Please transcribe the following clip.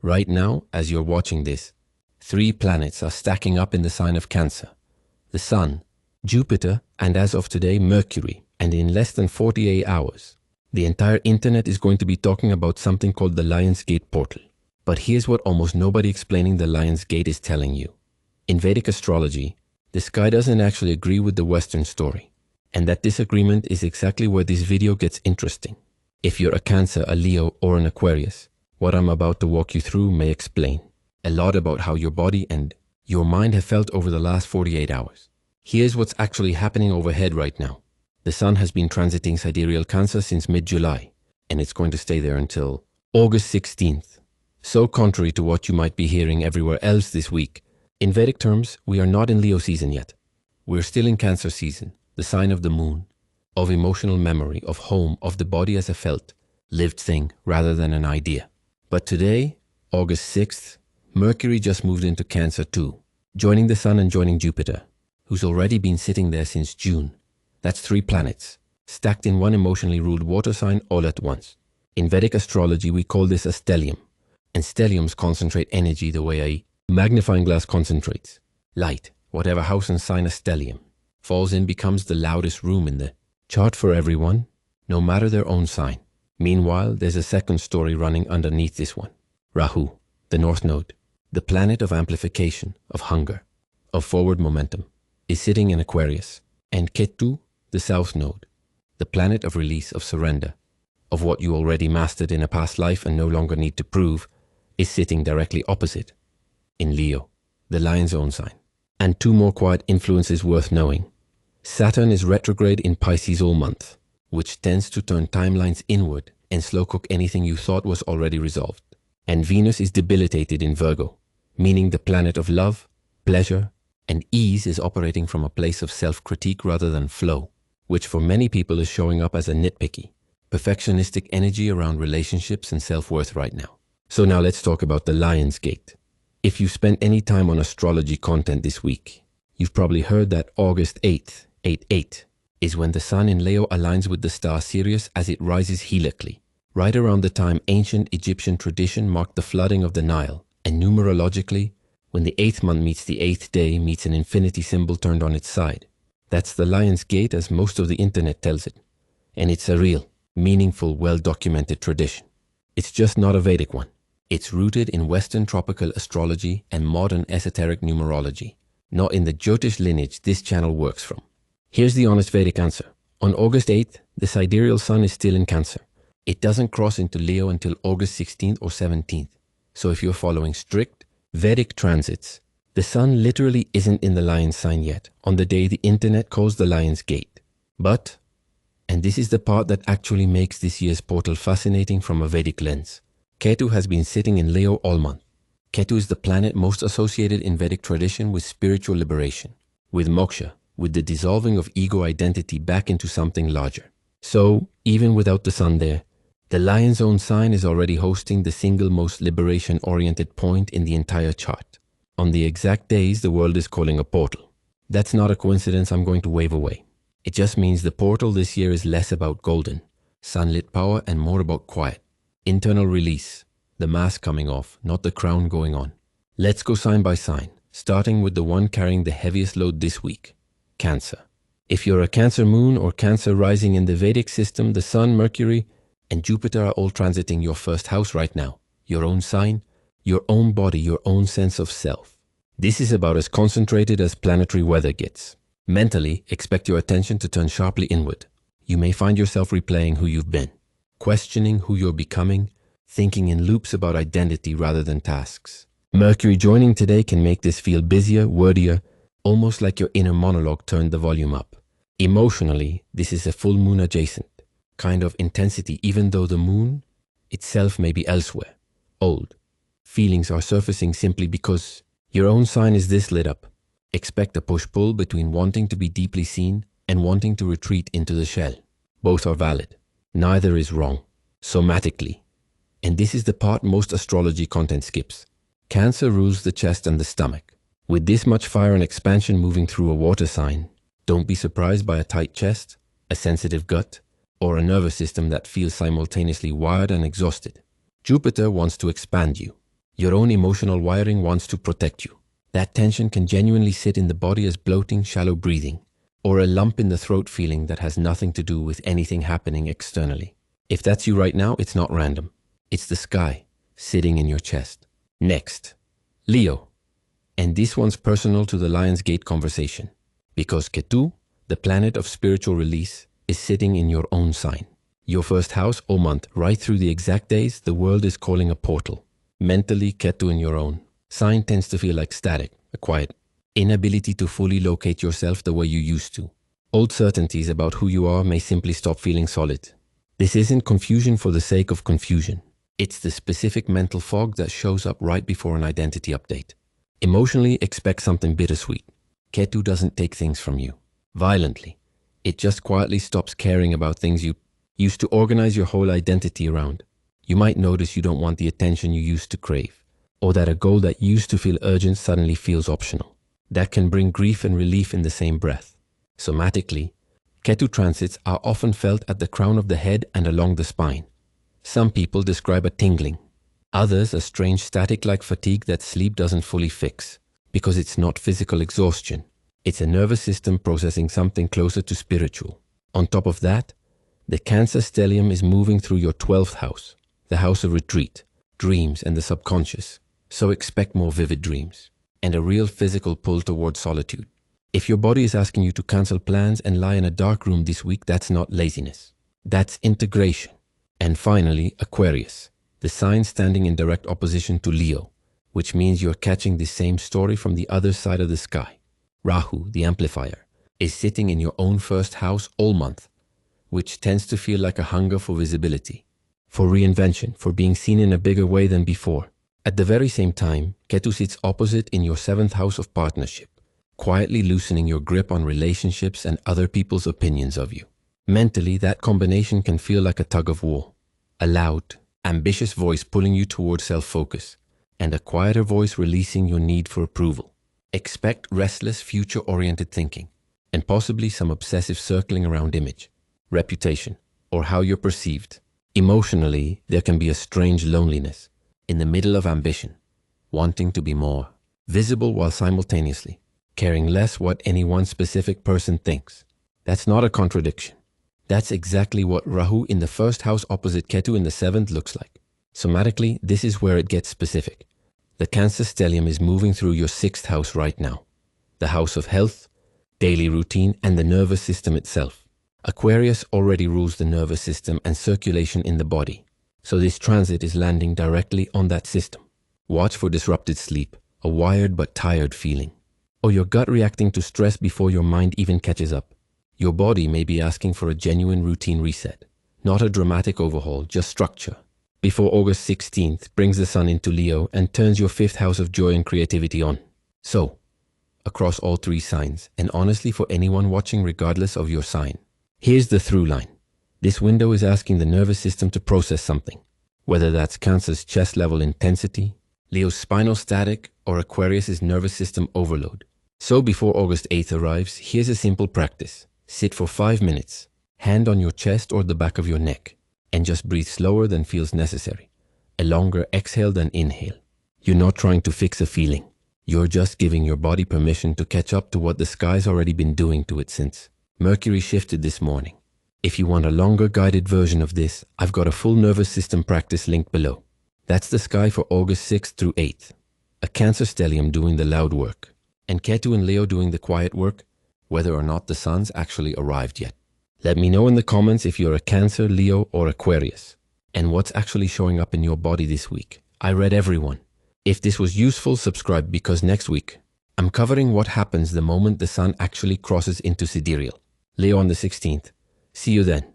Right now, as you're watching this, 3 planets are stacking up in the sign of Cancer. The Sun, Jupiter, and as of today, Mercury. And in less than 48 hours, the entire internet is going to be talking about something called the Lion's Gate portal. But here's what almost nobody explaining the Lion's Gate is telling you. In Vedic astrology, the sky doesn't actually agree with the Western story. And that disagreement is exactly where this video gets interesting. If you're a Cancer, a Leo, or an Aquarius, what I'm about to walk you through may explain a lot about how your body and your mind have felt over the last 48 hours. Here's what's actually happening overhead right now. The Sun has been transiting sidereal Cancer since mid-July, and it's going to stay there until August 16th. So contrary to what you might be hearing everywhere else this week, in Vedic terms, we are not in Leo season yet. We're still in Cancer season, the sign of the moon, of emotional memory, of home, of the body as a felt, lived thing rather than an idea. But today, August 6th, Mercury just moved into Cancer too, joining the Sun and joining Jupiter, who's already been sitting there since June. That's 3 planets, stacked in one emotionally ruled water sign all at once. In Vedic astrology, we call this a stellium, and stelliums concentrate energy the way a magnifying glass concentrates. Light, whatever house and sign a stellium falls in, becomes the loudest room in the chart for everyone, no matter their own sign. Meanwhile, there's a second story running underneath this one. Rahu, the North Node, the planet of amplification, of hunger, of forward momentum, is sitting in Aquarius. And Ketu, the South Node, the planet of release, of surrender, of what you already mastered in a past life and no longer need to prove, is sitting directly opposite, in Leo, the Lion's own sign. And 2 more quiet influences worth knowing. Saturn is retrograde in Pisces all month, which tends to turn timelines inward and slow cook anything you thought was already resolved. And Venus is debilitated in Virgo, meaning the planet of love, pleasure, and ease is operating from a place of self-critique rather than flow, which for many people is showing up as a nitpicky, perfectionistic energy around relationships and self-worth right now. So now let's talk about the Lion's Gate. If you've spent any time on astrology content this week, you've probably heard that August 8th, 8/8, is when the Sun in Leo aligns with the star Sirius as it rises helically, right around the time ancient Egyptian tradition marked the flooding of the Nile, and numerologically, when the 8th month meets the 8th day meets an infinity symbol turned on its side. That's the Lion's Gate as most of the internet tells it. And it's a real, meaningful, well-documented tradition. It's just not a Vedic one. It's rooted in Western tropical astrology and modern esoteric numerology, not in the Jyotish lineage this channel works from. Here's the honest Vedic answer. On August 8th, the sidereal Sun is still in Cancer. It doesn't cross into Leo until August 16th or 17th. So if you're following strict Vedic transits, the Sun literally isn't in the Lion's sign yet on the day the internet calls the Lion's Gate. But, and this is the part that actually makes this year's portal fascinating from a Vedic lens, Ketu has been sitting in Leo all month. Ketu is the planet most associated in Vedic tradition with spiritual liberation, with moksha, with the dissolving of ego identity back into something larger. So, even without the Sun there, the Lion's own sign is already hosting the single most liberation-oriented point in the entire chart, on the exact days the world is calling a portal. That's not a coincidence I'm going to wave away. It just means the portal this year is less about golden, sunlit power and more about quiet, internal release, the mask coming off, not the crown going on. Let's go sign by sign, starting with the one carrying the heaviest load this week, Cancer. If you're a Cancer moon or Cancer rising in the Vedic system, the Sun, Mercury, and Jupiter are all transiting your first house right now, your own sign, your own body, your own sense of self. This is about as concentrated as planetary weather gets. Mentally, expect your attention to turn sharply inward. You may find yourself replaying who you've been, questioning who you're becoming, thinking in loops about identity rather than tasks. Mercury joining today can make this feel busier, wordier, almost like your inner monologue turned the volume up. Emotionally, this is a full moon adjacent kind of intensity, even though the moon itself may be elsewhere, old. Feelings are surfacing simply because your own sign is this lit up. Expect a push-pull between wanting to be deeply seen and wanting to retreat into the shell. Both are valid. Neither is wrong, somatically. And this is the part most astrology content skips. Cancer rules the chest and the stomach. With this much fire and expansion moving through a water sign, don't be surprised by a tight chest, a sensitive gut, or a nervous system that feels simultaneously wired and exhausted. Jupiter wants to expand you. Your own emotional wiring wants to protect you. That tension can genuinely sit in the body as bloating, shallow breathing, or a lump in the throat feeling that has nothing to do with anything happening externally. If that's you right now, it's not random. It's the sky sitting in your chest. Next, Leo. And this one's personal to the Lion's Gate conversation, because Ketu, the planet of spiritual release, is sitting in your own sign. Your first house all month, right through the exact days the world is calling a portal. Mentally, Ketu in your own sign tends to feel like static, a quiet inability to fully locate yourself the way you used to. Old certainties about who you are may simply stop feeling solid. This isn't confusion for the sake of confusion. It's the specific mental fog that shows up right before an identity update. Emotionally, expect something bittersweet. Ketu doesn't take things from you violently. It just quietly stops caring about things you used to organize your whole identity around. You might notice you don't want the attention you used to crave, or that a goal that used to feel urgent suddenly feels optional. That can bring grief and relief in the same breath. Somatically, Ketu transits are often felt at the crown of the head and along the spine. Some people describe a tingling, others a strange static-like fatigue that sleep doesn't fully fix, because it's not physical exhaustion. It's a nervous system processing something closer to spiritual. On top of that, the Cancer stellium is moving through your 12th house, the house of retreat, dreams, and the subconscious. So expect more vivid dreams and a real physical pull towards solitude. If your body is asking you to cancel plans and lie in a dark room this week, that's not laziness. That's integration. And finally, Aquarius, the sign standing in direct opposition to Leo, which means you're catching the same story from the other side of the sky. Rahu, the amplifier, is sitting in your own first house all month, which tends to feel like a hunger for visibility, for reinvention, for being seen in a bigger way than before. At the very same time, Ketu sits opposite in your 7th house of partnership, quietly loosening your grip on relationships and other people's opinions of you. Mentally, that combination can feel like a tug of war. A loud, ambitious voice pulling you towards self-focus, and a quieter voice releasing your need for approval. Expect restless, future-oriented thinking, and possibly some obsessive circling around image, reputation, or how you're perceived. Emotionally, there can be a strange loneliness in the middle of ambition, wanting to be more visible while simultaneously caring less what any one specific person thinks. That's not a contradiction. That's exactly what Rahu in the first house opposite Ketu in the 7th looks like. Somatically, this is where it gets specific. The Cancer stellium is moving through your 6th house right now, the house of health, daily routine, and the nervous system itself. Aquarius already rules the nervous system and circulation in the body, so this transit is landing directly on that system. Watch for disrupted sleep, a wired but tired feeling, or your gut reacting to stress before your mind even catches up. Your body may be asking for a genuine routine reset, not a dramatic overhaul, just structure. Before August 16th brings the sun into Leo and turns your 5th house of joy and creativity on. So, across all 3 signs, and honestly for anyone watching regardless of your sign, here's the through line. This window is asking the nervous system to process something, whether that's Cancer's chest level intensity, Leo's spinal static, or Aquarius's nervous system overload. So before August 8th arrives, here's a simple practice. Sit for 5 minutes, hand on your chest or the back of your neck, and just breathe slower than feels necessary. A longer exhale than inhale. You're not trying to fix a feeling. You're just giving your body permission to catch up to what the sky's already been doing to it since Mercury shifted this morning. If you want a longer guided version of this, I've got a full nervous system practice linked below. That's the sky for August 6th through 8th. A Cancer stellium doing the loud work, and Ketu and Leo doing the quiet work, whether or not the sun's actually arrived yet. Let me know in the comments if you're a Cancer, Leo, or Aquarius, and what's actually showing up in your body this week. I read everyone. If this was useful, subscribe, because next week, I'm covering what happens the moment the sun actually crosses into sidereal. Leo on the 16th. See you then.